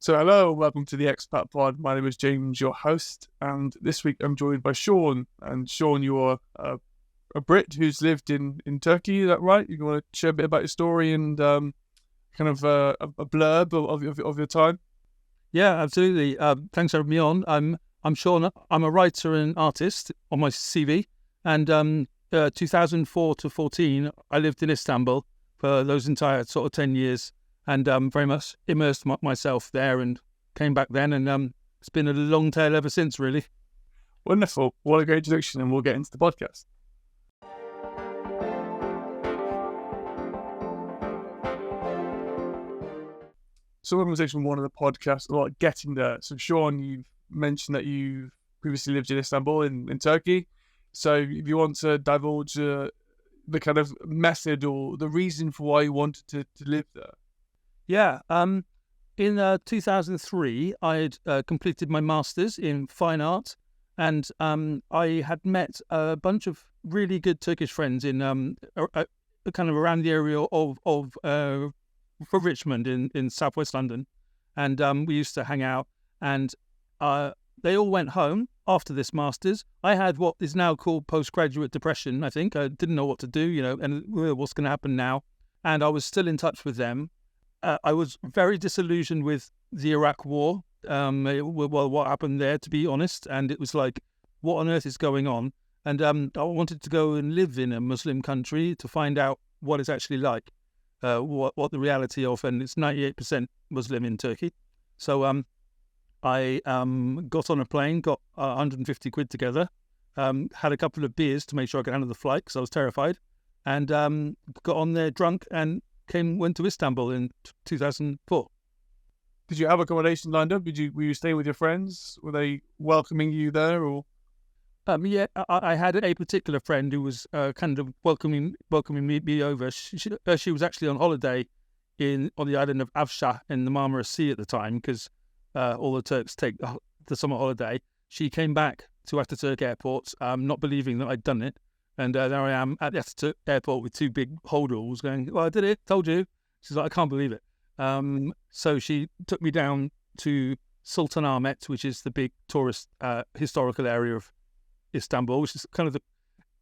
So hello, welcome to the Expat Pod. My name is James, your host, and this week I'm joined by Sean. And Sean, you're a Brit who's lived in Turkey, is that right? You want to share a bit about your story and kind of a blurb of your time? Yeah, absolutely. Thanks for having me on. I'm Sean. I'm a writer and artist on my CV, and 2004 to 14, I lived in Istanbul for those entire sort of 10 years, and very much immersed myself there, and came back then, and it's been a long tale ever since, really. Wonderful. What a great introduction, and we'll get into the podcast. So conversation one of the podcast, a lot getting there. So Sean, you've mentioned that you previously lived in Istanbul in Turkey. So if you want to divulge the kind of method or the reason for why you wanted to live there. Yeah. In 2003, I had completed my master's in fine art, and I had met a bunch of really good Turkish friends in kind of around the area of for Richmond in southwest London, and we used to hang out, and they all went home after this master's. I had what is now called postgraduate depression. I think I didn't know what to do, and what's going to happen now, and I was still in touch with them. I was very disillusioned with the Iraq War, what happened there, to be honest, and it was like, what on earth is going on? And I wanted to go and live in a Muslim country to find out what it's actually like. What the reality of, and it's 98% Muslim in Turkey. So I got on a plane, got 150 quid together, had a couple of beers to make sure I could handle the flight because I was terrified, and got on there drunk and went to Istanbul in 2004. Did you have accommodation lined up? Were you staying with your friends? Were they welcoming you there, or? Yeah, I had a particular friend who was kind of welcoming me over. She was actually on holiday on the island of Avşa in the Marmara Sea at the time, because all the Turks take the summer holiday. She came back to Ataturk Airport, not believing that I'd done it, and there I am at the Ataturk Airport with two big holdalls going, "Well, I did it, told you." She's like, "I can't believe it." So she took me down to Sultanahmet, which is the big tourist historical area of Istanbul, which is kind of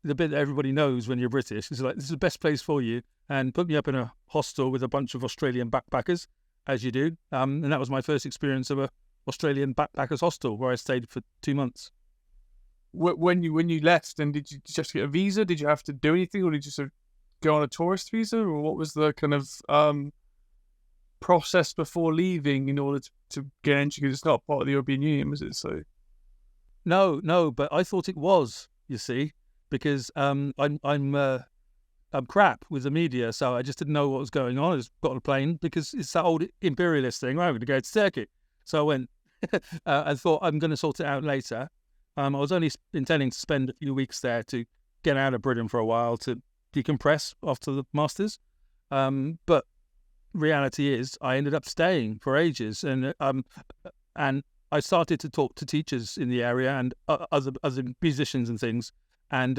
the bit that everybody knows when you're British. It's like, this is the best place for you, and put me up in a hostel with a bunch of Australian backpackers, as you do. And that was my first experience of a Australian backpackers hostel, where I stayed for 2 months. When you left, and did you just get a visa? Did you have to do anything, or did you sort of go on a tourist visa, or what was the kind of process before leaving in order to get entry? Because it's not part of the European Union, is it? So. No, but I thought it was, you see, because I'm crap with the media, so I just didn't know what was going on. I just got on a plane because it's that old imperialist thing. Right, I'm going to go to Turkey. So I went. I thought I'm going to sort it out later. I was only intending to spend a few weeks there to get out of Britain for a while to decompress after the Masters. But reality is, I ended up staying for ages, and I started to talk to teachers in the area and other musicians and things, and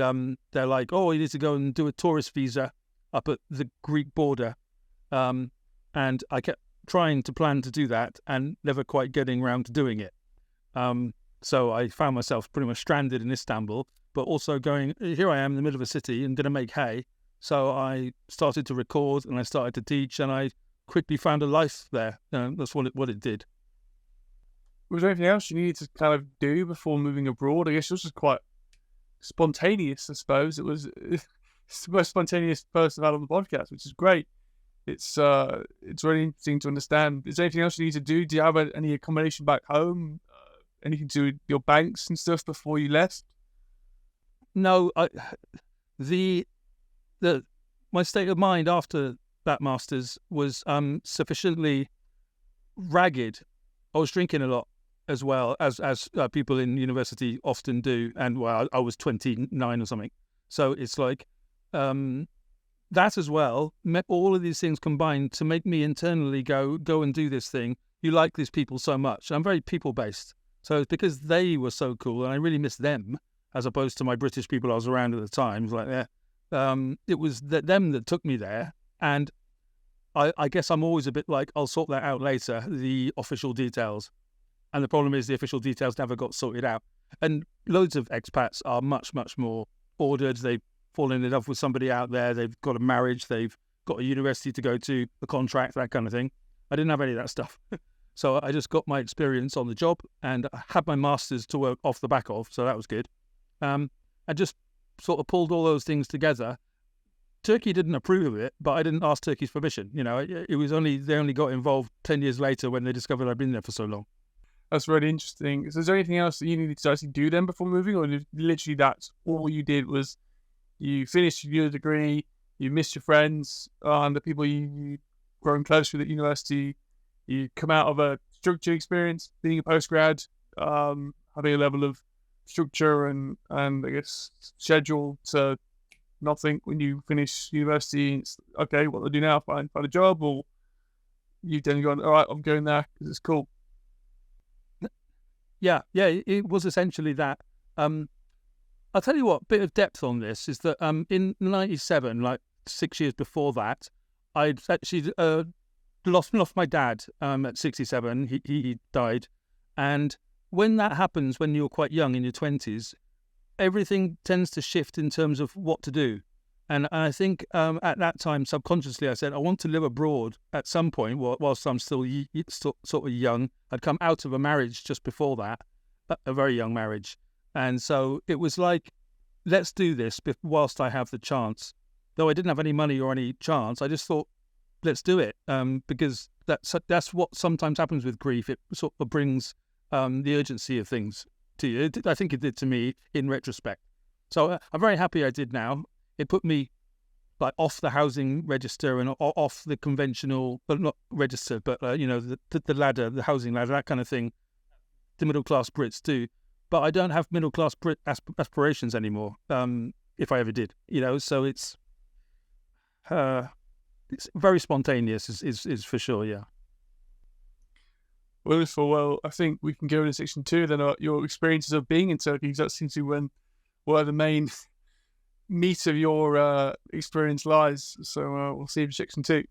they're like, "Oh, you need to go and do a tourist visa up at the Greek border," and I kept trying to plan to do that and never quite getting around to doing it. So I found myself pretty much stranded in Istanbul, but also going, here I am in the middle of a city and going to make hay. So I started to record and I started to teach, and I quickly found a life there. That's what it did. Was there anything else you needed to kind of do before moving abroad? I guess it was just quite spontaneous, I suppose. It's the most spontaneous person I've had on the podcast, which is great. It's really interesting to understand. Is there anything else you need to do? Do you have any accommodation back home? Anything to do with your banks and stuff before you left? No, my state of mind after that Masters was sufficiently ragged. I was drinking a lot, as well as people in university often do, and well, I was 29 or something. So it's like that as well. All of these things combined to make me internally go and do this thing. You like these people so much. I'm very people based, so it's because they were so cool, and I really miss them as opposed to my British people I was around at the time. It was like it was them that took me there, and I guess I'm always a bit like, I'll sort that out later, the official details. And the problem is the official details never got sorted out. And loads of expats are much, much more ordered. They've fallen in love with somebody out there. They've got a marriage. They've got a university to go to, a contract, that kind of thing. I didn't have any of that stuff. So I just got my experience on the job and I had my master's to work off the back of. So that was good. I just sort of pulled all those things together. Turkey didn't approve of it, but I didn't ask Turkey's permission. It was they only got involved 10 years later when they discovered I'd been there for so long. That's really interesting. So is there anything else that you needed to actually do then before moving, or literally that's all you did was you finished your degree, you missed your friends and the people you grown close with at university, you come out of a structured experience, being a postgrad, having a level of structure and I guess schedule to nothing when you finish university. It's okay, what do I do now? Find a job, or you've then gone, all right, I'm going there because it's cool. Yeah, it was essentially that. I'll tell you what, bit of depth on this is that in 97, like 6 years before that, I'd actually lost my dad at 67. He died. And when that happens, when you're quite young in your 20s, everything tends to shift in terms of what to do. And I think at that time, subconsciously, I said, I want to live abroad at some point whilst I'm still sort of young. I'd come out of a marriage just before that, a very young marriage. And so it was like, let's do this whilst I have the chance. Though I didn't have any money or any chance, I just thought, let's do it. Because that's what sometimes happens with grief. It sort of brings the urgency of things to you. I think it did to me in retrospect. So I'm very happy I did now. It put me like off the housing register and off the conventional, but not register, but the ladder, the housing ladder, that kind of thing. The middle class Brits do, but I don't have middle class Brit aspirations anymore. If I ever did, so it's very spontaneous, is for sure. Yeah. Wonderful. Well, I think we can go into section 2 then. Your experiences of being in Turkey, because that seems to be where the main meat of your experience lies. So we'll see you in section 2.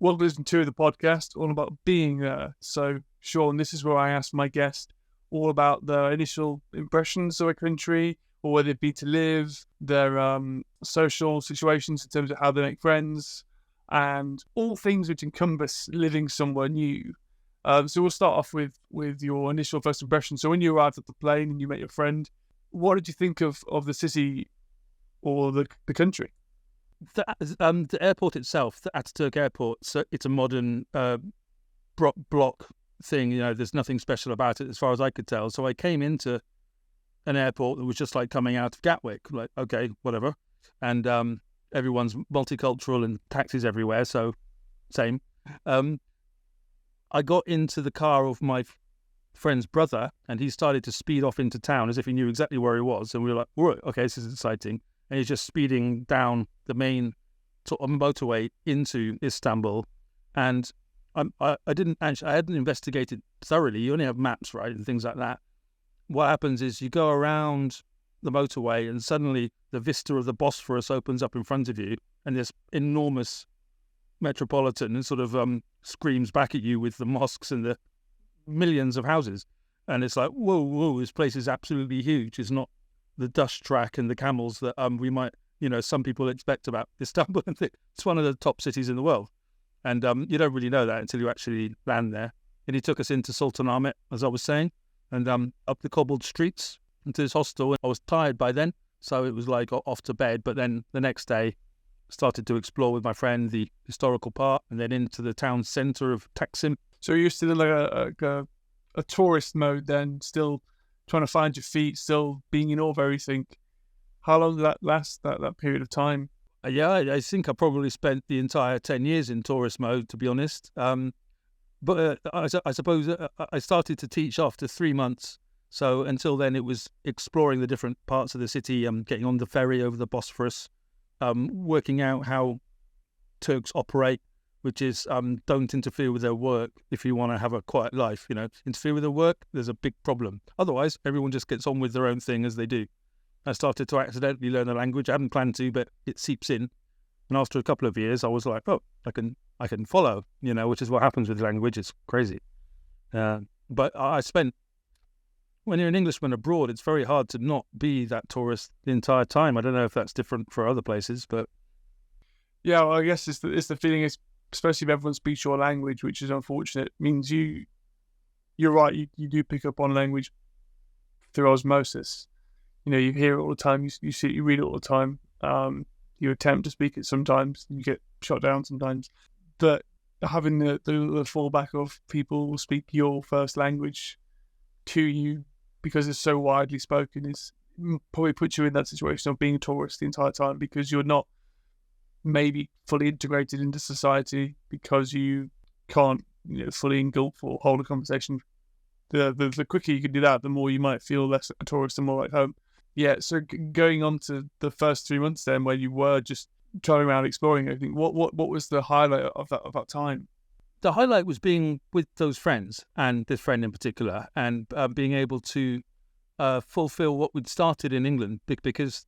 Welcome to section 2 of the podcast, all about being there. So, Sean, this is where I ask my guest all about their initial impressions of a country, or where they've been to live, their social situations in terms of how they make friends, and all things which encompass living somewhere new. So we'll start off with your initial first impression. So when you arrived at the plane and you met your friend, what did you think of the city or the country? The airport itself, the Ataturk Airport, so it's a modern block thing. There's nothing special about it as far as I could tell. So I came into an airport that was just like coming out of Gatwick, like, okay, whatever. And everyone's multicultural and taxis everywhere, so same. I got into the car of my friend's brother, and he started to speed off into town as if he knew exactly where he was. And we were like, whoa, okay, this is exciting. And he's just speeding down the main sort of motorway into Istanbul. And I hadn't investigated thoroughly. You only have maps, right, and things like that. What happens is you go around the motorway and suddenly the vista of the Bosphorus opens up in front of you, and this enormous metropolitan and sort of screams back at you with the mosques and the millions of houses. And it's like, whoa, this place is absolutely huge. It's not the dust track and the camels that we might, some people expect about Istanbul. It's one of the top cities in the world. And you don't really know that until you actually land there. And he took us into Sultanahmet, as I was saying, and up the cobbled streets into this hostel. I was tired by then, so it was like off to bed. But then the next day, started to explore with my friend the historical part, and then into the town centre of Taksim. So you're still in like a tourist mode then, still trying to find your feet, still being in awe of everything. How long did that last, that period of time? Yeah, I think I probably spent the entire 10 years in tourist mode, to be honest. But I suppose I started to teach after 3 months. So until then, it was exploring the different parts of the city, getting on the ferry over the Bosphorus, working out how Turks operate, which is don't interfere with their work if you want to have a quiet life. Interfere with their work, there's a big problem. Otherwise, everyone just gets on with their own thing as they do. I started to accidentally learn a language. I hadn't planned to, but it seeps in. And after a couple of years, I was like, oh, I can follow, which is what happens with language. It's crazy. But when you're an Englishman abroad, it's very hard to not be that tourist the entire time. I don't know if that's different for other places, but... Yeah, well, I guess it's the feeling, especially if everyone speaks your language, which is unfortunate, means you're right, you do pick up on language through osmosis. You hear it all the time, you see it, you read it all the time. You attempt to speak it sometimes, you get shot down sometimes. But having the fallback of people will speak your first language to you because it's so widely spoken is probably puts you in that situation of being a tourist the entire time, because you're not maybe fully integrated into society, because you can't fully engulf or hold a conversation. The quicker you can do that, the more you might feel less a tourist and more like home. Yeah, so going on to the first 3 months then, where you were just traveling around exploring everything, what was the highlight of that time? The highlight was being with those friends, and this friend in particular, and being able to fulfill what we'd started in England, because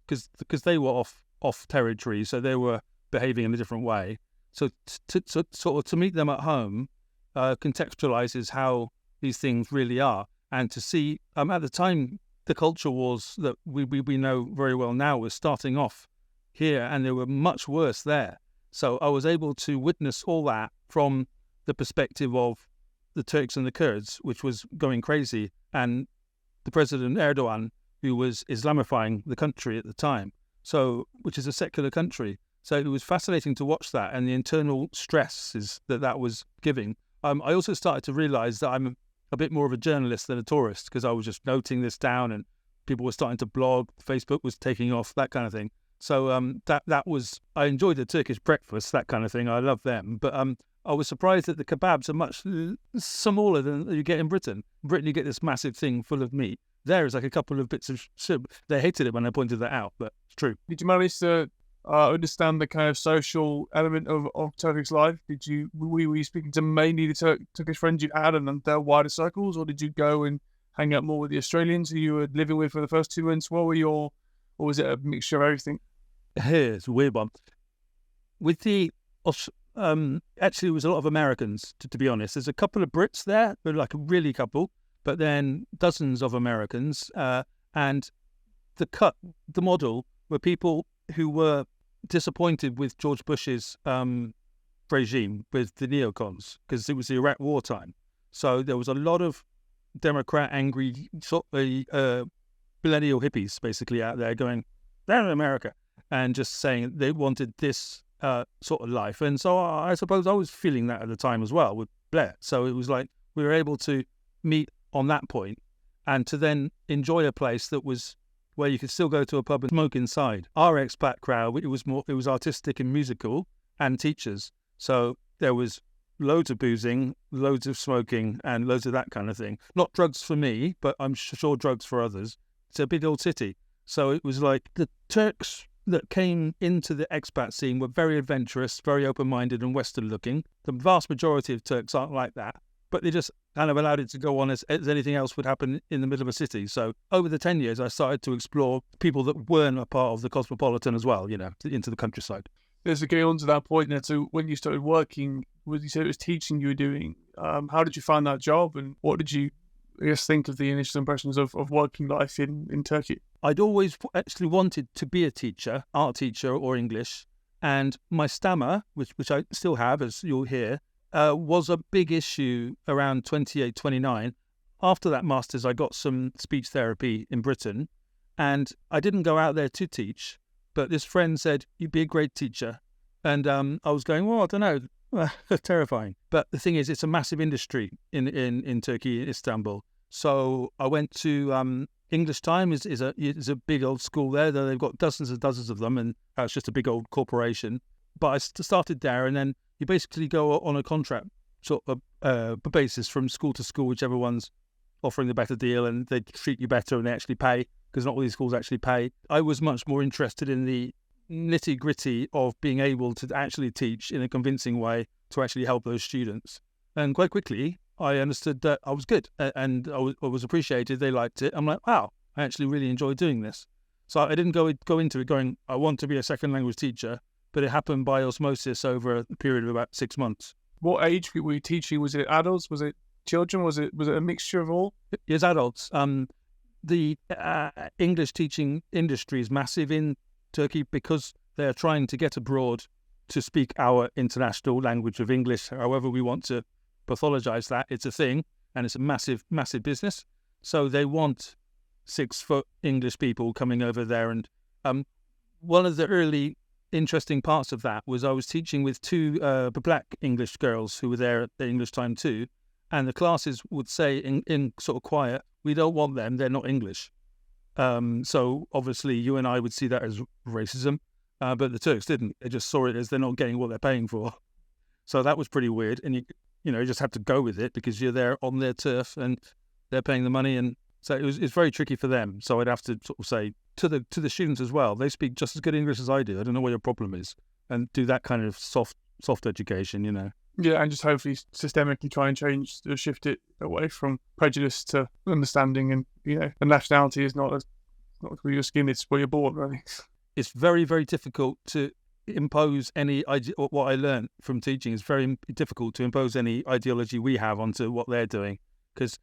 they were off territory, so they were behaving in a different way. So to meet them at home contextualizes how these things really are, and to see at the time, the culture wars that we know very well now was starting off here, and they were much worse there. So I was able to witness all that from the perspective of the Turks and the Kurds, which was going crazy, and the President Erdogan, who was Islamifying the country at the time, which is a secular country. So it was fascinating to watch that, and the internal stresses that was giving. I also started to realise that I'm a bit more of a journalist than a tourist, because I was just noting this down, and people were starting to blog, Facebook was taking off, that kind of thing. So that was, I enjoyed the Turkish breakfast, that kind of thing. I love them. But I was surprised that the kebabs are much smaller than you get in Britain. In Britain, you get this massive thing full of meat. There is like a couple of bits of soup. They hated it when I pointed that out, but it's true. Did you manage to understand the kind of social element of Turkish life? Were you speaking to mainly the Turkish friends you had and their wider circles, or did you go and hang out more with the Australians who you were living with for the first 2 months? Or was it a mixture of everything? It's a weird one. With the actually, it was a lot of Americans, to be honest. There's a couple of Brits there, but like a really couple, but then dozens of Americans, and the model were people who were disappointed with George Bush's regime with the neocons, because it was the Iraq wartime. So there was a lot of Democrat angry millennial hippies basically out there going, they're in America, and just saying they wanted this sort of life. And so I suppose I was feeling that at the time as well with Blair. So it was like we were able to meet on that point, and to then enjoy a place that was where you could still go to a pub and smoke inside. Our expat crowd, it was artistic and musical, and teachers. So there was loads of boozing, loads of smoking, and loads of that kind of thing. Not drugs for me, but I'm sure drugs for others. It's a big old city. So it was like the Turks that came into the expat scene were very adventurous, very open-minded and Western-looking. The vast majority of Turks aren't like that, but they just kind of allowed it to go on as anything else would happen in the middle of a city. So over the 10 years, I started to explore people that weren't a part of the cosmopolitan as well, into the countryside. There's a going on to that point now. So when you started working, you said it was teaching you were doing. How did you find that job, and what did you, think of the initial impressions of working life in Turkey? I'd always actually wanted to be a teacher, art teacher or English, and my stammer, which I still have, as you'll hear, was a big issue around 28, 29. After that master's, I got some speech therapy in Britain, and I didn't go out there to teach, but this friend said, you'd be a great teacher. And I was going, well, I don't know, terrifying. But the thing is, it's a massive industry in Turkey, Istanbul. So I went to English Time is a big old school there, though they've got dozens of them, and it's just a big old corporation. But I started there, and then you basically go on a contract sort of basis from school to school, whichever one's offering the better deal, and they treat you better and they actually pay, because not all these schools actually pay. I was much more interested in the nitty-gritty of being able to actually teach in a convincing way to actually help those students. And quite quickly, I understood that I was good and I was appreciated. They liked it. I'm like, wow, I actually really enjoy doing this. So I didn't go into it going, I want to be a second language teacher, but it happened by osmosis over a period of about 6 months. What age group were you teaching? Was it adults? Was it children? Was it a mixture of all? It's adults. The English teaching industry is massive in Turkey because they're trying to get abroad to speak our international language of English, however we want to pathologize that. It's a thing, and it's a massive, massive business. So they want 6-foot English people coming over there. And one of the early interesting parts of that was I was teaching with 2 black English girls who were there at the English time too. And the classes would say in sort of quiet, we don't want them, they're not English. So obviously you and I would see that as racism, but the Turks didn't. They just saw it as they're not getting what they're paying for. So that was pretty weird. And you just have to go with it because you're there on their turf and they're paying the money. And so it's very tricky for them. So I'd have to sort of say to the students as well, they speak just as good English as I do. I don't know what your problem is. And do that kind of soft education, Yeah, and just hopefully systemically try and change or shift it away from prejudice to understanding, and the nationality is not through your skin; it's where you're born. Really, it's very, very difficult to impose any idea. What I learned from teaching is very difficult to impose any ideology we have onto what they're doing. Because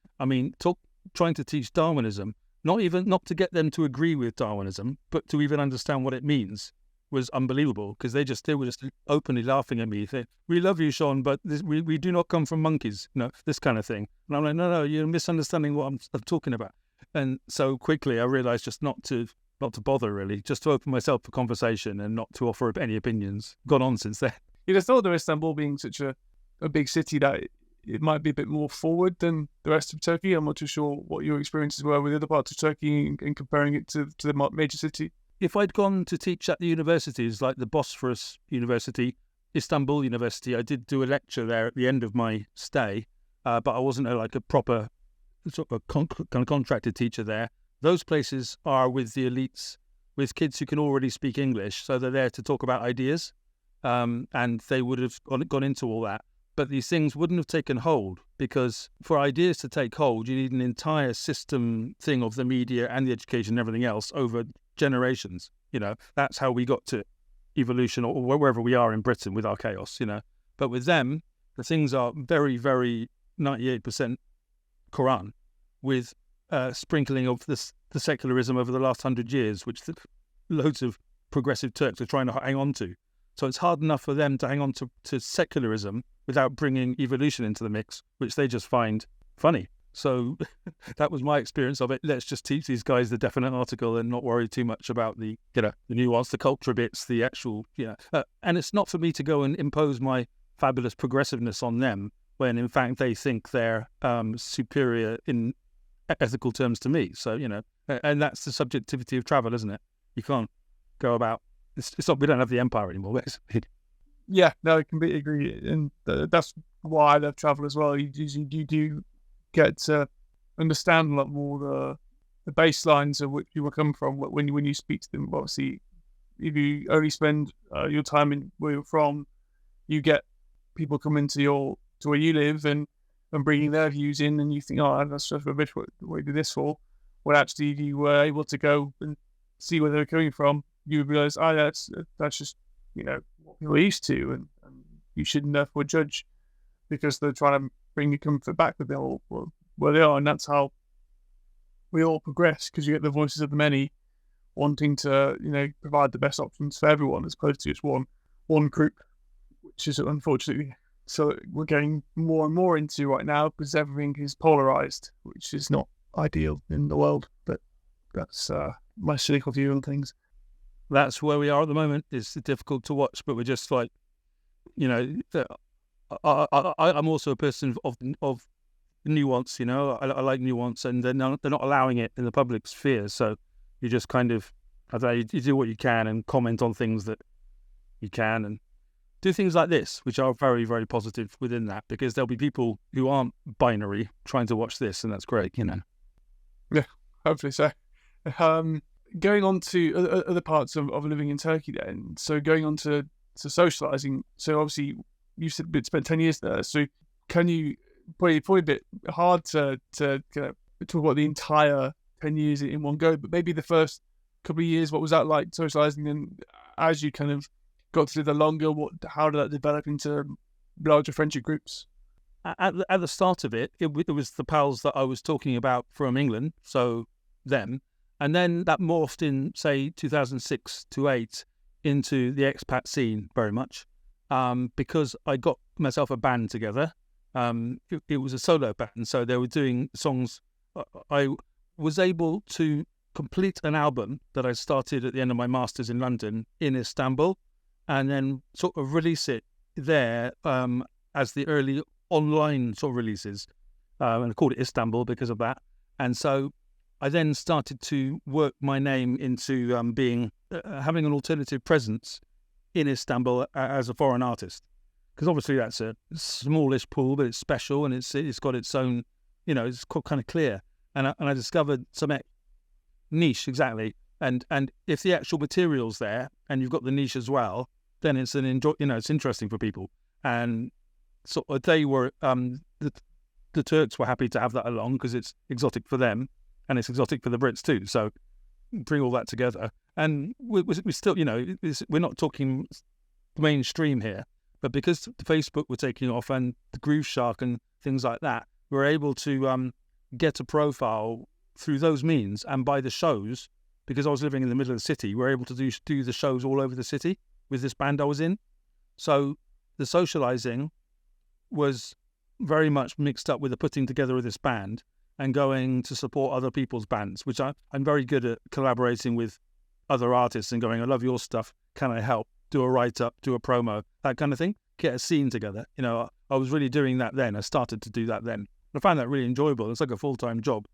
trying to teach Darwinism, not to get them to agree with Darwinism, but to even understand what it means, was unbelievable, because they were just openly laughing at me. We love you, Sean, but we do not come from monkeys, this kind of thing. And I'm like, no, you're misunderstanding what I'm talking about. And so quickly I realised just not to bother, really, just to open myself for conversation and not to offer up any opinions. Gone on since then. You'd have thought that Istanbul being such a big city that it might be a bit more forward than the rest of Turkey. I'm not too sure what your experiences were with other parts of Turkey and comparing it to the major city. If I'd gone to teach at the universities like the Bosphorus University, Istanbul University, I did do a lecture there at the end of my stay, but I wasn't a proper sort of kind of contracted teacher there. Those places are with the elites, with kids who can already speak English, so they're there to talk about ideas, and they would have gone into all that. But these things wouldn't have taken hold, because for ideas to take hold, you need an entire system thing of the media and the education and everything else over generations. That's how we got to evolution, or wherever we are in Britain with our chaos. But with them, the things are very, very 98% Quran, with sprinkling of the secularism over the last 100 years, which loads of progressive Turks are trying to hang on to. So it's hard enough for them to hang on to secularism without bringing evolution into the mix, which they just find funny. So that was my experience of it. Let's just teach these guys the definite article and not worry too much about the nuance, the culture bits, the actual, and it's not for me to go and impose my fabulous progressiveness on them when in fact they think they're superior in ethical terms to me. So, and that's the subjectivity of travel, isn't it? You can't go about, it's not, we don't have the empire anymore, basically. Yeah, no, I completely agree. And that's why I love travel as well. You do get to understand a lot more the baselines of which people come from when you speak to them. Obviously, if you only spend your time in where you're from, you get people coming to where you live and bringing their views in, and you think, oh, that's just rubbish. What do we do this for? When actually, if you were able to go and see where they're coming from, you would realise, that's just what people are used to, and you shouldn't therefore judge because they're trying to bring your comfort back with them where they are, and that's how we all progress, because you get the voices of the many wanting to provide the best options for everyone as opposed to just one group, which is unfortunately so we're getting more and more into right now, because everything is polarized, which is not ideal in the world. But that's my cynical view on things. That's where we are at the moment. It's difficult to watch, but we're just like, I'm also a person of nuance. I like nuance, and they're not allowing it in the public sphere. So you just kind of, you do what you can and comment on things that you can, and do things like this, which are very, very positive within that, because there'll be people who aren't binary trying to watch this, and that's great, Yeah, hopefully so. going on to other parts of living in Turkey then, so going on to socialising, so obviously you said you spent 10 years there, so can you, probably a bit hard to kind of talk about the entire 10 years in one go, but maybe the first couple of years, what was that like socialising, and as you kind of got to live there longer, how did that develop into larger friendship groups? At the start of it was the pals that I was talking about from England, so them. And then that morphed in, say, 2006 to 8 into the expat scene very much, because I got myself a band together. It was a solo band, so they were doing songs. I was able to complete an album that I started at the end of my masters in London in Istanbul, and then sort of release it there as the early online sort of releases, and I called it Istanbul because of that. And so I then started to work my name into having an alternative presence in Istanbul as a foreign artist, because obviously that's a smallish pool, but it's special and it's got its own, it's kind of clear. And I discovered some niche, exactly. And if the actual material's there and you've got the niche as well, then it's it's interesting for people. And so they were the Turks were happy to have that along because it's exotic for them and it's exotic for the Brits too. So bring all that together, and we still, we're not talking mainstream here, but because the Facebook were taking off and the Groove Shark and things like that, we're able to get a profile through those means, and by the shows, because I was living in the middle of the city, we're able to do the shows all over the city with this band I was in. So the socializing was very much mixed up with the putting together of this band and going to support other people's bands, which I'm very good at collaborating with other artists and going, I love your stuff, can I help? Do a write-up, do a promo, that kind of thing. Get a scene together. I was really doing that then. I started to do that then. I find that really enjoyable. It's like a full-time job.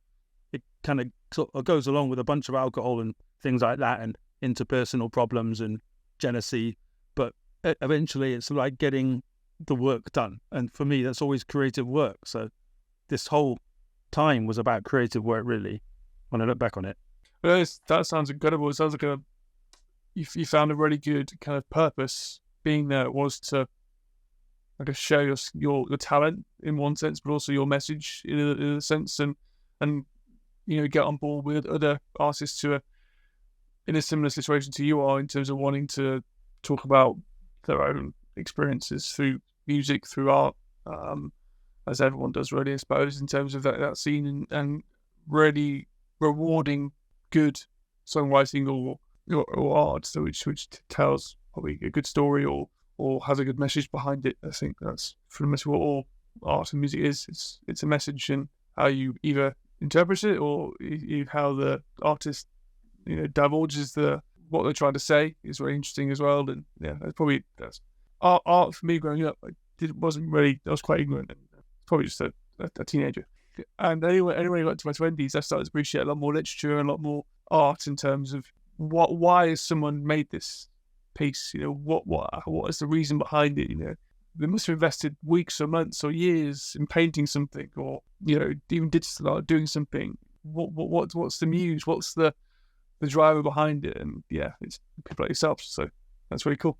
It kind of sort of goes along with a bunch of alcohol and things like that and interpersonal problems and jealousy. But eventually it's like getting the work done. And for me, that's always creative work. So this whole time was about creative work, really, when I look back on it. Well, that sounds incredible. It sounds like you found a really good kind of purpose being there. It was to, I guess, share your talent in one sense, but also your message in a sense, and get on board with other artists who are in a similar situation to you are in terms of wanting to talk about their own experiences through music, through art, as everyone does, really, I suppose, in terms of that scene, and really rewarding good songwriting or art, so which tells probably a good story or has a good message behind it. I think that's pretty much what all art and music is. It's a message, and how you either interpret it or how the artist divulges what they're trying to say is very interesting as well. And yeah, that's art for me growing up. I was quite ignorant, and probably just a teenager. And anyway, I got to my 20s, I started to appreciate a lot more literature and a lot more art in terms of why has someone made this piece? What is the reason behind it? They must have invested weeks or months or years in painting something, or even digital art, doing something. What's the muse? What's the driver behind it? And yeah, it's people like yourself. So that's really cool.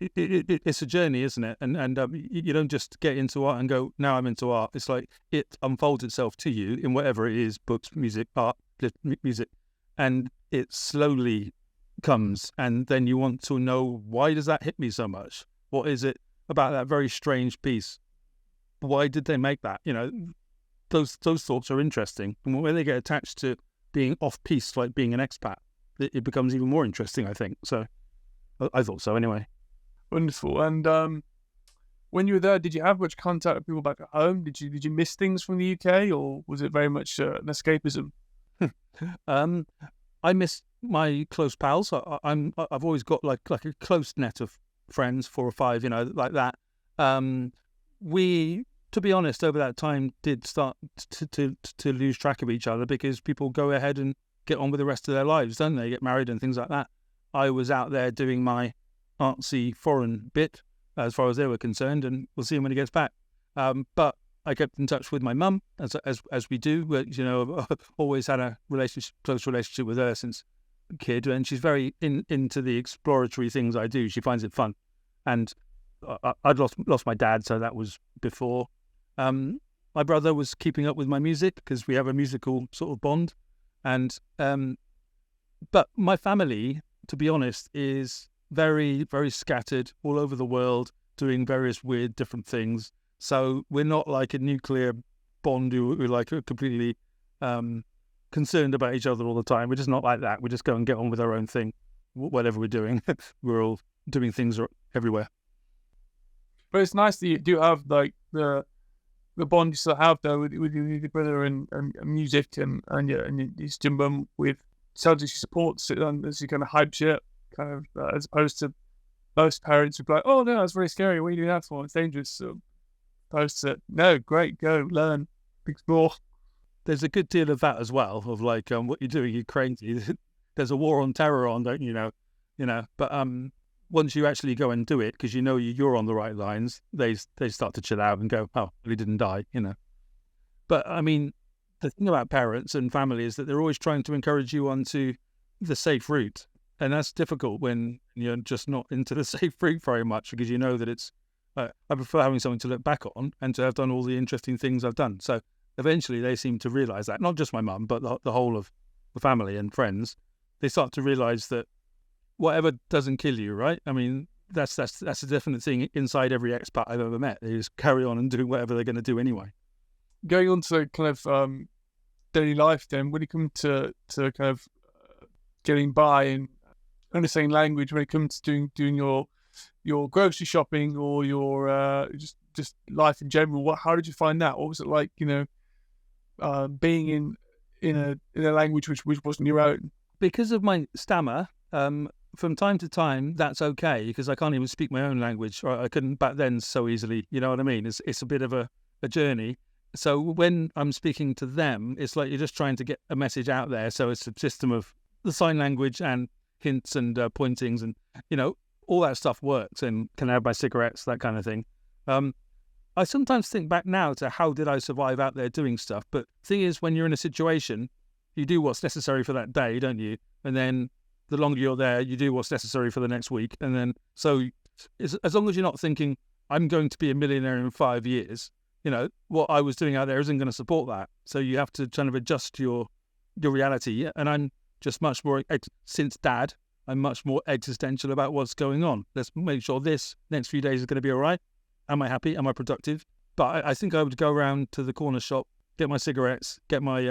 It's a journey, isn't it? And you don't just get into art and go, now I'm into art. It's like it unfolds itself to you in whatever it is, books, music, art, music, and it slowly comes. And then you want to know, why does that hit me so much? What is it about that very strange piece? Why did they make that? Those thoughts are interesting. And when they get attached to being off-piece, like being an expat, it becomes even more interesting, I think. So I thought so anyway. Wonderful. And when you were there, did you have much contact with people back at home? Did you miss things from the UK, or was it very much an escapism? I miss my close pals. I've always got like a close net of friends, 4 or 5, like that. We, to be honest, over that time did start to lose track of each other, because people go ahead and get on with the rest of their lives, don't they? Get married and things like that. I was out there doing my artsy foreign bit as far as they were concerned, and we'll see him when he gets back. But I kept in touch with my mum, as we do. Always had a close relationship with her since kid, and she's very into the exploratory things I do. She finds it fun. And I'd lost my dad, so that was before. My brother was keeping up with my music because we have a musical sort of bond. And but my family, to be honest, is very, very scattered all over the world, doing various weird different things. So we're not like a nuclear bond who like are completely concerned about each other all the time. We're just not like that. We just go and get on with our own thing, whatever we're doing. We're all doing things everywhere. But it's nice that you do have like the bond you still have though with your brother and music and your mum with sounds like she supports it and she kind of hypes you up, kind of as opposed to most parents would be like, oh no, that's very scary. What are you doing that for? It's dangerous. So opposed to no, great, go learn, explore. There's a good deal of that as well. Of like, what you're doing, you're crazy. There's a war on terror on, don't you know? But once you actually go and do it, because you know you're on the right lines, they start to chill out and go, oh, well, he didn't die, But I mean, the thing about parents and family is that they're always trying to encourage you onto the safe route. And that's difficult when you're just not into the safe route very much, because you know that it's, I prefer having something to look back on and to have done all the interesting things I've done. So eventually they seem to realise that, not just my mum, but the whole of the family and friends, they start to realise that whatever doesn't kill you, right? I mean, that's a definite thing inside every expat I've ever met. They just carry on and do whatever they're going to do anyway. Going on to kind of daily life then, when you come to kind of getting by and understanding language, when it comes to doing your grocery shopping or your just life in general, how did you find that? What was it like, being in a language which wasn't your own? Because of my stammer, from time to time, that's okay, because I can't even speak my own language. Or I couldn't back then so easily, you know what I mean? It's a bit of a journey. So when I'm speaking to them, it's like you're just trying to get a message out there. So it's a system of the sign language and hints and pointings and, all that stuff works, and can I have my cigarettes, that kind of thing. I sometimes think back now to how did I survive out there doing stuff. But the thing is, when you're in a situation, you do what's necessary for that day, don't you? And then the longer you're there, you do what's necessary for the next week. And then, so as long as you're not thinking, I'm going to be a millionaire in 5 years, what I was doing out there isn't going to support that. So you have to kind of adjust your reality. And I'm just much more, since Dad, I'm much more existential about what's going on. Let's make sure this next few days is going to be all right. Am I happy? Am I productive? But I think I would go around to the corner shop, get my cigarettes, get my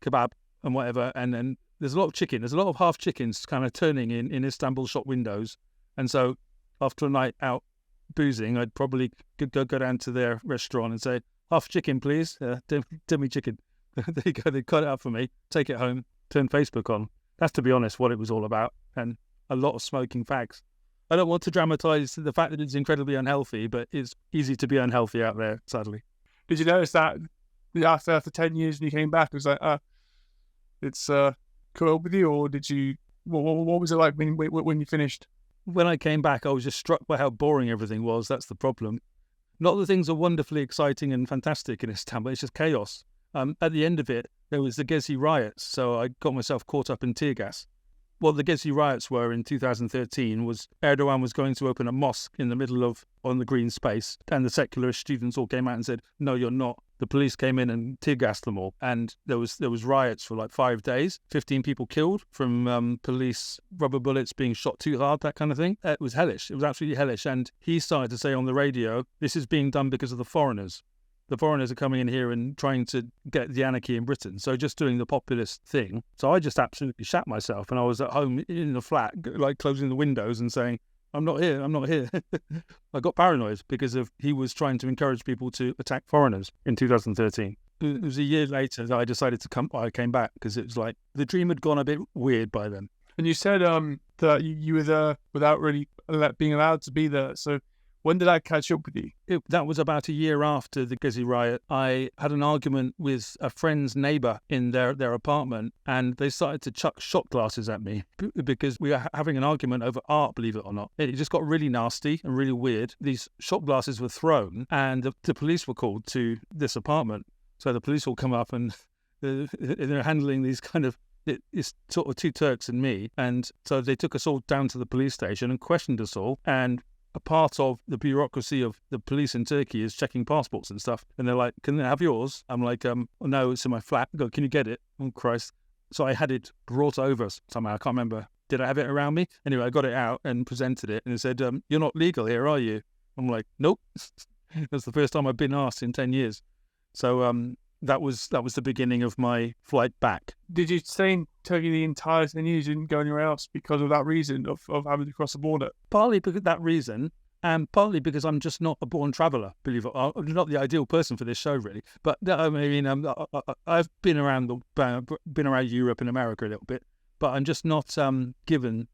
kebab and whatever, and then there's a lot of chicken. There's a lot of half chickens kind of turning in Istanbul shop windows. And so after a night out boozing, I'd probably go down to their restaurant and say, half chicken, please. Demi chicken. There you go. They cut it up for me, take it home, turn Facebook on. That's, to be honest, what it was all about. And a lot of smoking fags. I don't want to dramatise the fact that it's incredibly unhealthy, but it's easy to be unhealthy out there, sadly. Did you notice that after 10 years when you came back, it was like, it's cool with you, or did you? What was it like when you finished? When I came back, I was just struck by how boring everything was. That's the problem. Not that things are wonderfully exciting and fantastic in Istanbul. It's just chaos. At the end of it, there was the Gezi riots, so I got myself caught up in tear gas. What the Gezi riots were in 2013 was Erdogan was going to open a mosque in the middle of on the green space, and the secular students all came out and said, "No, you're not." The police came in and tear gassed them all, and there was riots for like 5 days. 15 people killed from police rubber bullets being shot too hard, that kind of thing. It was hellish. It was absolutely hellish. And he started to say on the radio, "This is being done because of the foreigners. The foreigners are coming in here and trying to get the anarchy in Britain." So just doing the populist thing. So I just absolutely shat myself, and I was at home in the flat, like closing the windows and saying, I'm not here. I got paranoid because he was trying to encourage people to attack foreigners in 2013. It was a year later that I decided I came back, because it was like the dream had gone a bit weird by then. And you said that you were there without really being allowed to be there. So when did that catch up with you? That was about a year after the Gezi riot. I had an argument with a friend's neighbour in their apartment, and they started to chuck shot glasses at me because we were having an argument over art, believe it or not. It just got really nasty and really weird. These shot glasses were thrown, and the police were called to this apartment. So the police will come up and they're handling these kind of it's sort of two Turks and me. And so they took us all down to the police station and questioned us all. And a part of the bureaucracy of the police in Turkey is checking passports and stuff. And they're like, can I have yours? I'm like, no, it's in my flat. I go, can you get it? Oh, Christ. So I had it brought over somehow. I can't remember. Did I have it around me? Anyway, I got it out and presented it. And it said, you're not legal here, are you? I'm like, nope. That's the first time I've been asked in 10 years. So that was the beginning of my flight back. Did you stay in Turkey the entire 10 years? You didn't go anywhere else because of that reason of having to cross the border? Partly because of that reason, and partly because I'm just not a born traveller, believe it or not. I'm not the ideal person for this show, really. But I mean, I've been around Europe and America a little bit, but I'm just not given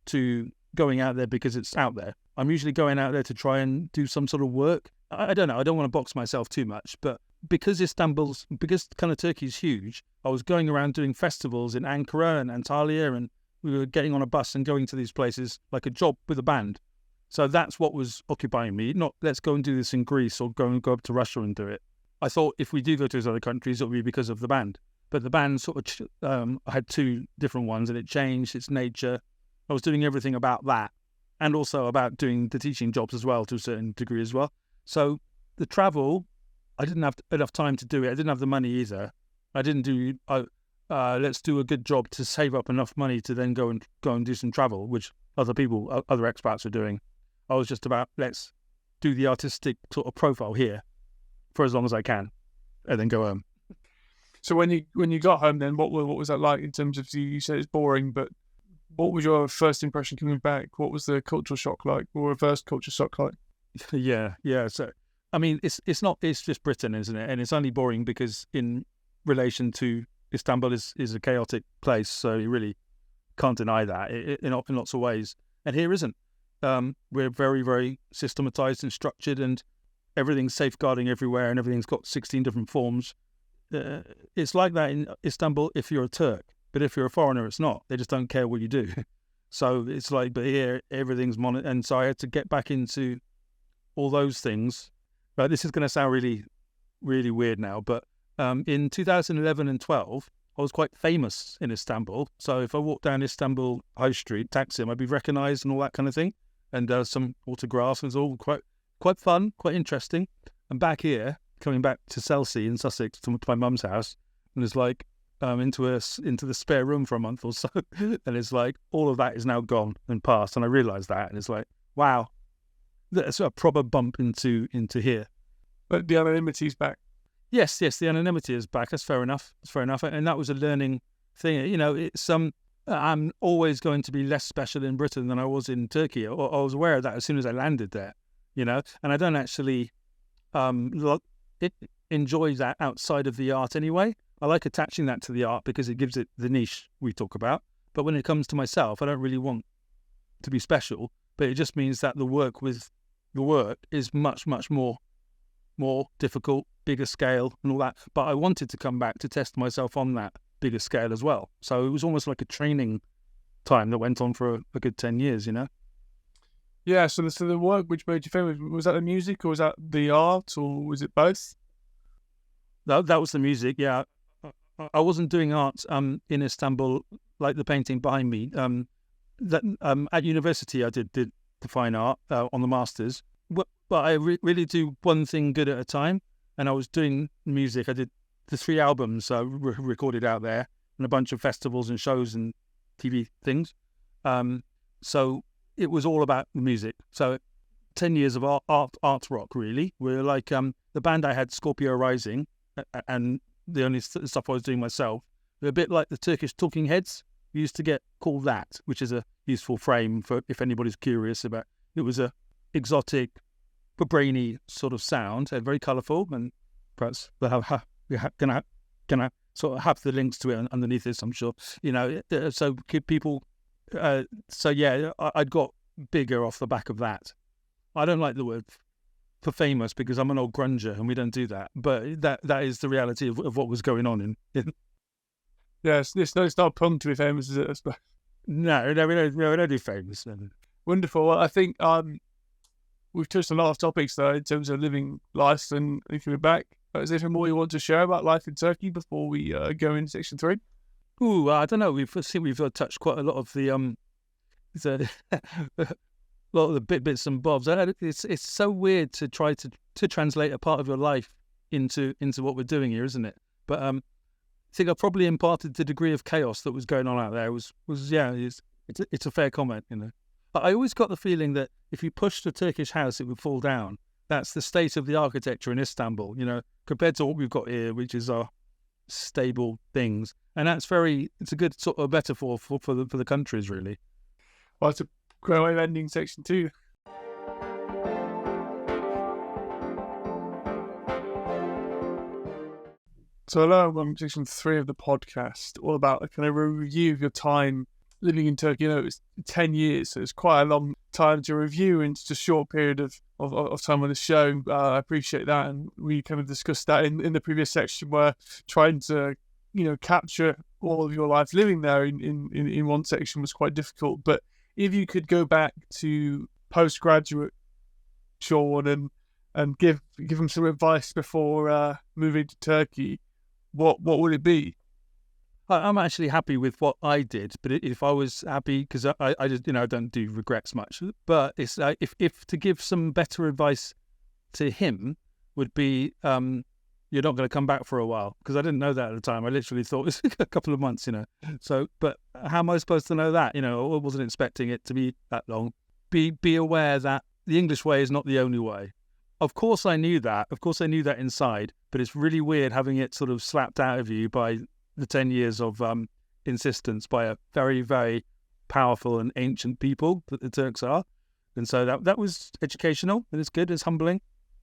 to going out there because it's out there. I'm usually going out there to try and do some sort of work. I don't know. I don't want to box myself too much, but because kind of Turkey's huge, I was going around doing festivals in Ankara and Antalya, and we were getting on a bus and going to these places like a job with a band. So that's what was occupying me. Not let's go and do this in Greece or go up to Russia and do it. I thought if we do go to those other countries, it would be because of the band. But the band sort of, I had two different ones, and it changed its nature. I was doing everything about that, and also about doing the teaching jobs as well to a certain degree as well. So the travel, I didn't have enough time to do it. I didn't have the money either. I didn't do, let's do a good job to save up enough money to then go and do some travel, which other expats are doing. I was just about, let's do the artistic sort of profile here for as long as I can, and then go home. So when you got home, then what was that like in terms of, you said it's boring, but what was your first impression coming back? What was the cultural shock like, or reverse culture shock like? Yeah. So, I mean, it's just Britain, isn't it? And it's only boring because in relation to Istanbul is a chaotic place, so you really can't deny that in lots of ways. And here isn't. We're very, very systematized and structured, and everything's safeguarding everywhere, and everything's got 16 different forms. It's like that in Istanbul if you're a Turk, but if you're a foreigner, it's not. They just don't care what you do. So it's like, but here everything's monitored, and so I had to get back into all those things. But this is going to sound really, really weird now, but in 2011 and 12, I was quite famous in Istanbul. So if I walked down Istanbul High Street, Taksim, I'd be recognised and all that kind of thing. And some autographs, and it was all quite fun, quite interesting. And back here, coming back to Chelsea in Sussex to my mum's house, and it's like into the spare room for a month or so, and it's like all of that is now gone and past, and I realised that, and it's like, wow, that's a proper bump into here. But the anonymity's back. Yes, the anonymity is back. That's fair enough. And that was a learning thing. You know, it's I'm always going to be less special in Britain than I was in Turkey. I was aware of that as soon as I landed there. You know, and I don't actually enjoy that outside of the art anyway. I like attaching that to the art because it gives it the niche we talk about. But when it comes to myself, I don't really want to be special. But it just means that the work is much, much more difficult, bigger scale and all that. But I wanted to come back to test myself on that bigger scale as well. So it was almost like a training time that went on for a good 10 years, you know? Yeah, so the work which made you famous, was that the music or was that the art or was it both? That was the music, yeah. I wasn't doing art in Istanbul like the painting behind me. At university I did the fine art on the masters. But I really do one thing good at a time. And I was doing music. I did the 3 albums recorded out there and a bunch of festivals and shows and TV things. So it was all about the music. So 10 years of art rock, really. We're like the band I had, Scorpio Rising, and the only stuff I was doing myself. We're a bit like the Turkish Talking Heads. We used to get called that, which is a useful frame for if anybody's curious about. It was a exotic, brainy sort of sound, and very colourful, and perhaps we're gonna sort of have the links to it underneath this, I'm sure. You know, so people. So yeah, I'd got bigger off the back of that. I don't like the word for famous because I'm an old grunger and we don't do that. But that is the reality of what was going on in. Yes, it's not a pun to be famous, is it? No, we don't do famous. Wonderful. Well, I think we've touched on a lot of topics though in terms of living life and coming back. Is there anything more you want to share about life in Turkey before we go into section 3? Ooh, I don't know. We've touched quite a lot of the a lot of the bits and bobs. It's so weird to try to translate a part of your life into what we're doing here, isn't it? But I think I probably imparted the degree of chaos that was going on out there. It's a fair comment, you know. But I always got the feeling that if you pushed a Turkish house, it would fall down. That's the state of the architecture in Istanbul, you know, compared to what we've got here, which is our stable things. And it's a good sort of metaphor for the countries, really. Well, it's a great way of ending section 2. So hello, welcome to section 3 of the podcast, all about a kind of a review of your time living in Turkey. You know, it's 10 years, so it's quite a long time to review in just a short period of time on the show. I appreciate that, and we kind of discussed that in the previous section, where trying to, you know, capture all of your life living there in one section was quite difficult. But if you could go back to postgraduate Sean and give him some advice before moving to Turkey, what would it be? I'm actually happy with what I did, but if I was happy, because I just, you know, I don't do regrets much, but it's like if to give some better advice to him would be, you're not going to come back for a while, because I didn't know that at the time. I literally thought it was a couple of months, you know. So, but how am I supposed to know that? You know, I wasn't expecting it to be that long. Be aware that the English way is not the only way. Of course I knew that. Of course I knew that inside, but it's really weird having it sort of slapped out of you by the 10 years of insistence by a very, very powerful and ancient people that the Turks are. And so that was educational, and it's good, it's humbling.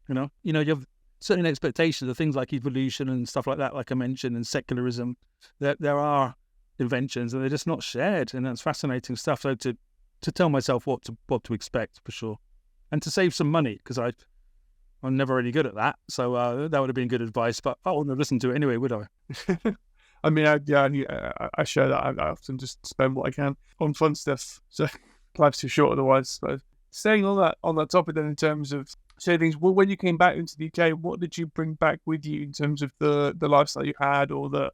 You know, you have certain expectations of things like evolution and stuff like that, like I mentioned, and secularism. There are inventions, and they're just not shared, and that's fascinating stuff. So to tell myself what to expect, for sure, and to save some money, because I'm never really good at that. So that would have been good advice, but I wouldn't have listened to it anyway, would I? I mean, I share that. I often just spend what I can on fun stuff. So life's too short otherwise. But staying on that topic then, in terms of say things, well, when you came back into the UK, what did you bring back with you in terms of the lifestyle you had, or the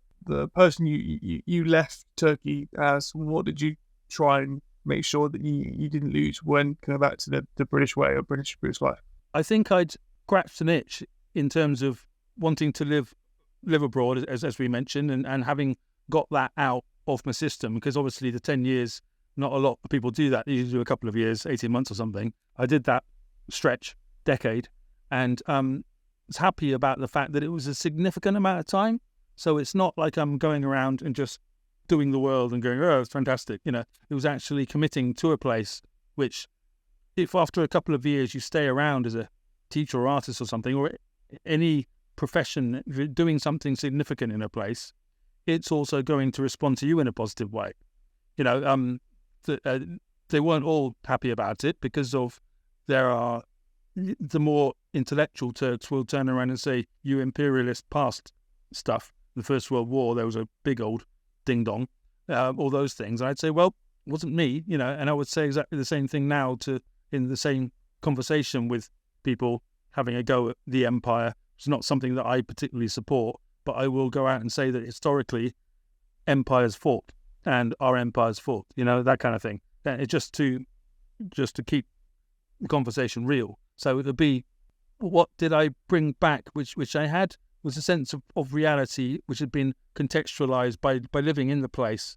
person you left Turkey as? What did you try and make sure that you didn't lose when coming back to the British way or British life? I think I'd scratched an itch in terms of wanting to live abroad, as we mentioned, and having got that out of my system, because obviously the 10 years, not a lot of people do that. They usually do a couple of years, 18 months or something. I did that decade, and was happy about the fact that it was a significant amount of time. So it's not like I'm going around and just doing the world and going, oh, it's fantastic. You know, it was actually committing to a place which, if after a couple of years you stay around as a teacher or artist or something, or any profession, if you're doing something significant in a place, it's also going to respond to you in a positive way. You know, they weren't all happy about it, because of the more intellectual Turks will turn around and say, you imperialist past stuff. The First World War, there was a big old ding dong, all those things. I'd say, well, it wasn't me, you know, and I would say exactly the same thing now in the same conversation with people having a go at the empire. It's not something that I particularly support, but I will go out and say that historically empires fought and our empires fought, you know, that kind of thing. And it's just to keep the conversation real. So it would be, what did I bring back, which I had was a sense of reality, which had been contextualized by living in the place,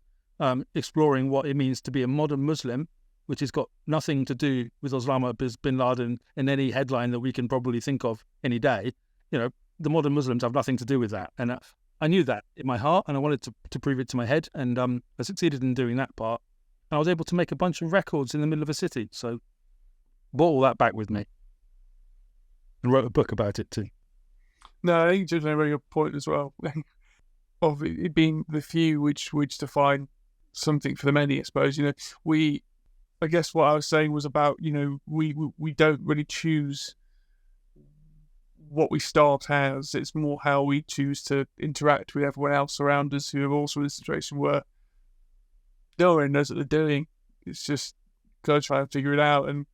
exploring what it means to be a modern Muslim, which has got nothing to do with Osama bin Laden in any headline that we can probably think of any day. You know, the modern Muslims have nothing to do with that. And I knew that in my heart, and I wanted to prove it to my head. And I succeeded in doing that part. And I was able to make a bunch of records in the middle of a city. So brought all that back with me. And wrote a book about it too. No, I think you just made a very good point as well. Of it being the few which define something for the many, I suppose. You know, I guess what I was saying was about, you know, we don't really choose what we start as. It's more how we choose to interact with everyone else around us who are also in a situation where no one knows what they're doing. It's just go try and figure it out and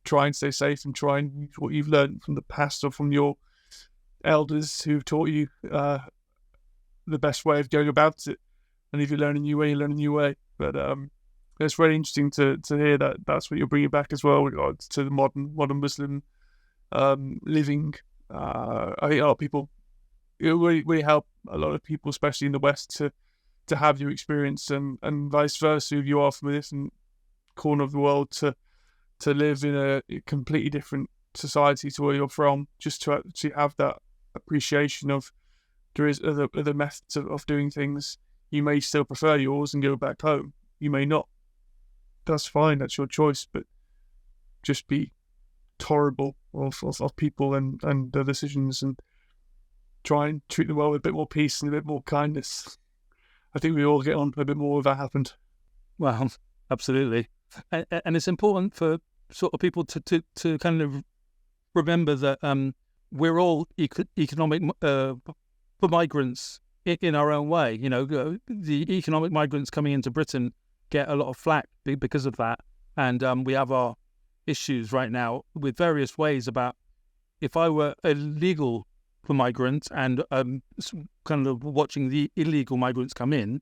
try and stay safe and try and use what you've learned from the past or from your elders who've taught you the best way of going about it. And if you learn a new way, you learn a new way. But it's really interesting to hear that that's what you're bringing back as well, with regards to the modern Muslim living. I think a lot of people, it really help a lot of people, especially in the West, to have your experience, and vice versa, if you are from a different corner of the world, to live in a completely different society to where you're from, just to actually have that appreciation of there is other methods of doing things. You may still prefer yours and go back home. You may not. That's fine. That's your choice. But just be tolerable of people and their decisions, and try and treat the world with a bit more peace and a bit more kindness. I think we all get on a bit more if that happened. Well, absolutely. And it's important for sort of people to kind of remember that we're all economic migrants in our own way. You know, the economic migrants coming into Britain get a lot of flack because of that. And we have our issues right now with various ways about, if I were a legal migrant and kind of watching the illegal migrants come in,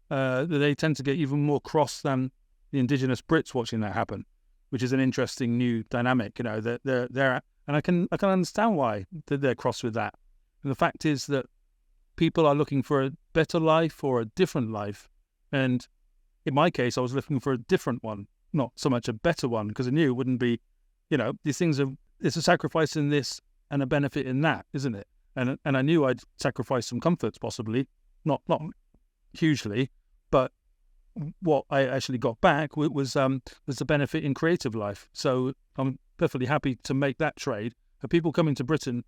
they tend to get even more cross than the indigenous Brits watching that happen, which is an interesting new dynamic. You know, that they're and I can understand why they're cross with that. And the fact is that people are looking for a better life or a different life, and in my case, I was looking for a different one, not so much a better one, because I knew it wouldn't be. You know, these things are. There's a sacrifice in this and a benefit in that, isn't it? And I knew I'd sacrifice some comforts, possibly, not hugely, but what I actually got back was the benefit in creative life. So I'm perfectly happy to make that trade. But people coming to Britain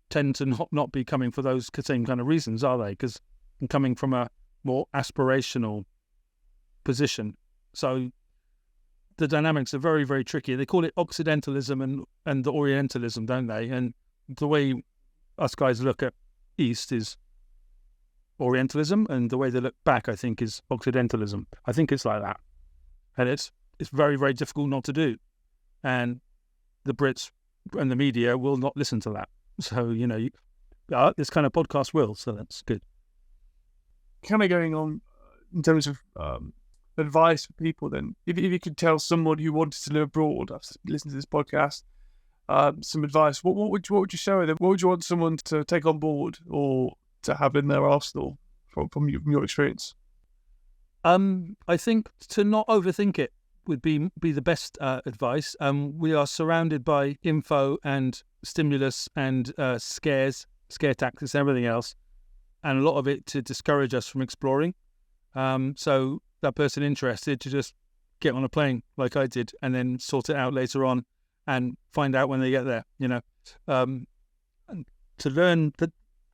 tend to not be coming for those same kind of reasons, are they? Because I'm coming from a more aspirational position. So the dynamics are very, very tricky. They call it Occidentalism and the Orientalism, don't they? And the way us guys look at East is Orientalism, and the way they look back, I think, is Occidentalism. I think it's like that. And it's very, very difficult not to do. And the Brits and the media will not listen to that. So, you know, this kind of podcast will, so that's good. Kind of going on in terms of advice for people then, if you could tell someone who wanted to live abroad after listening to this podcast, some advice, what would you share them? What would you want someone to take on board or to have in their arsenal from your experience? I think to not overthink it would be the best advice. We are surrounded by info and stimulus and scare tactics and everything else, and a lot of it to discourage us from exploring. So that person interested to just get on a plane like I did and then sort it out later on and find out when they get there, you know. And to learn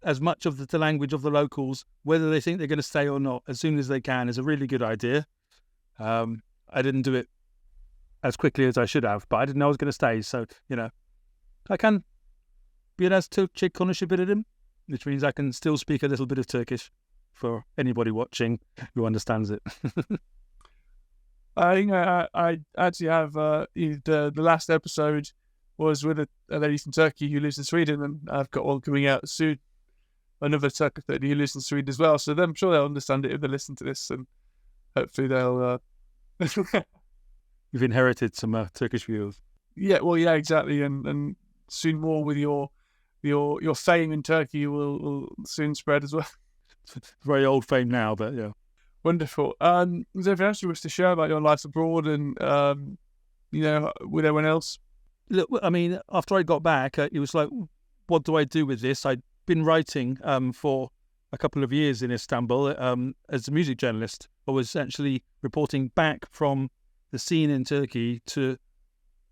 as much of the language of the locals, whether they think they're going to stay or not, as soon as they can, is a really good idea. I didn't do it as quickly as I should have, but I didn't know I was going to stay. So, you know, I can biraz Türkçe konuşabilirim, which means I can still speak a little bit of Turkish for anybody watching who understands it. I think I actually have the last episode was with a lady from Turkey who lives in Sweden, and I've got one coming out soon. Another Turkish lady who lives in Sweden as well, so I'm sure they'll understand it if they listen to this, and hopefully they'll. You've inherited some Turkish viewers. Yeah, well, yeah, exactly, and soon more with your fame in Turkey will soon spread as well. Very old fame now, but yeah. Wonderful. Is there anything else you wish to share about your life abroad and, you know, with everyone else? Look, I mean, after I got back, it was like, what do I do with this? I'd been writing for a couple of years in Istanbul as a music journalist. I was actually reporting back from the scene in Turkey to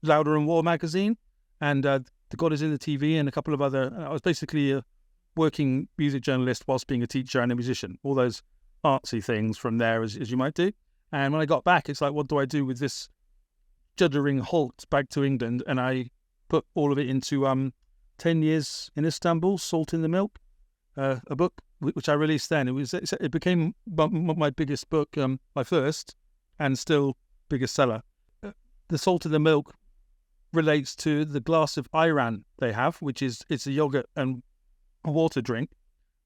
Louder and War magazine, and The God is in the TV, and a couple of other. I was basically a working music journalist whilst being a teacher and a musician. All those artsy things from there, as you might do. And when I got back, it's like, what do I do with this juddering halt back to England? And I put all of it into 10 Years in Istanbul, Salt in the Milk, a book which I released then. It became my biggest book, my first, and still biggest seller. The Salt in the Milk relates to the glass of ayran they have, which is it's a yogurt and a water drink.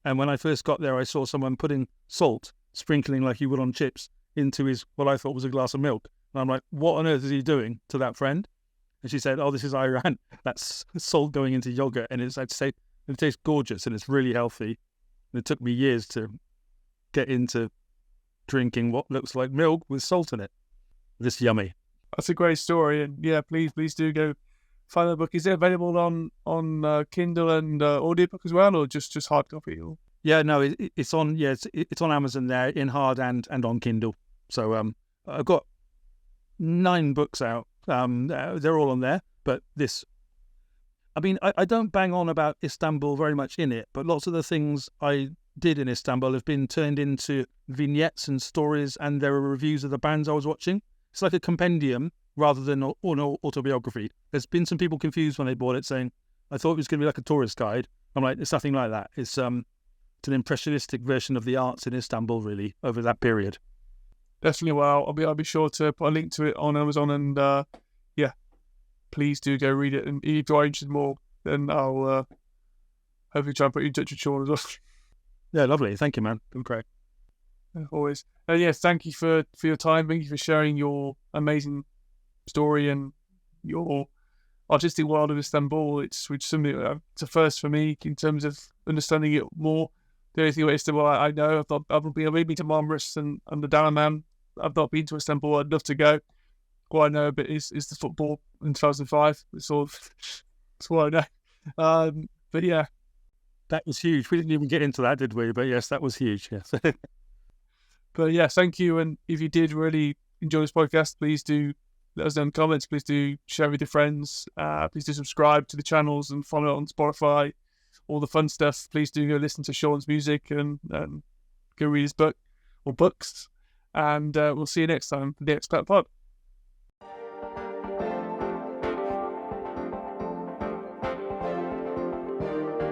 And when I first got there, I saw someone putting salt sprinkling like he would on chips into his, what I thought was a glass of milk. And I'm like, what on earth is he doing to that friend? And she said, oh, this is Iran. That's salt going into yogurt. And I'd say, it tastes gorgeous and it's really healthy. And it took me years to get into drinking what looks like milk with salt in it. It's yummy. That's a great story. And yeah, please do go find the book. Is it available on Kindle and audiobook as well, or just hard copy? Or? Yeah, no, it's on. Yeah, it's on Amazon there in hard and on Kindle. So I've got 9 books out. They're all on there. But this, I mean, I don't bang on about Istanbul very much in it, but lots of the things I did in Istanbul have been turned into vignettes and stories, and there are reviews of the bands I was watching. It's like a compendium rather than an autobiography. There's been some people confused when they bought it, saying, I thought it was going to be like a tourist guide. I'm like, it's nothing like that. It's an impressionistic version of the arts in Istanbul, really, over that period. Definitely. Well, I'll be sure to put a link to it on Amazon, and yeah, please do go read it. And if you're interested more, then I'll hopefully try and put you in touch with Sean as well. Yeah, lovely. Thank you, man. Been great. Always. Yes, thank you for your time. Thank you for sharing your amazing story and your artistic world of Istanbul. It's something it's a first for me in terms of understanding it more. The only thing about Istanbul I know, I've been to Marmaris and the Doran. I've not been to Istanbul. I'd love to go. What I know a bit is the football in 2005. It's what I know. But yeah. That was huge. We didn't even get into that, did we? But yes, that was huge. Yes. But yeah, thank you. And if you did really enjoy this podcast, please do let us know in the comments. Please do share with your friends. Please do subscribe to the channels and follow it on Spotify. All the fun stuff. Please do go listen to Sean's music and go read his book or books. And we'll see you next time for the Expat Pod.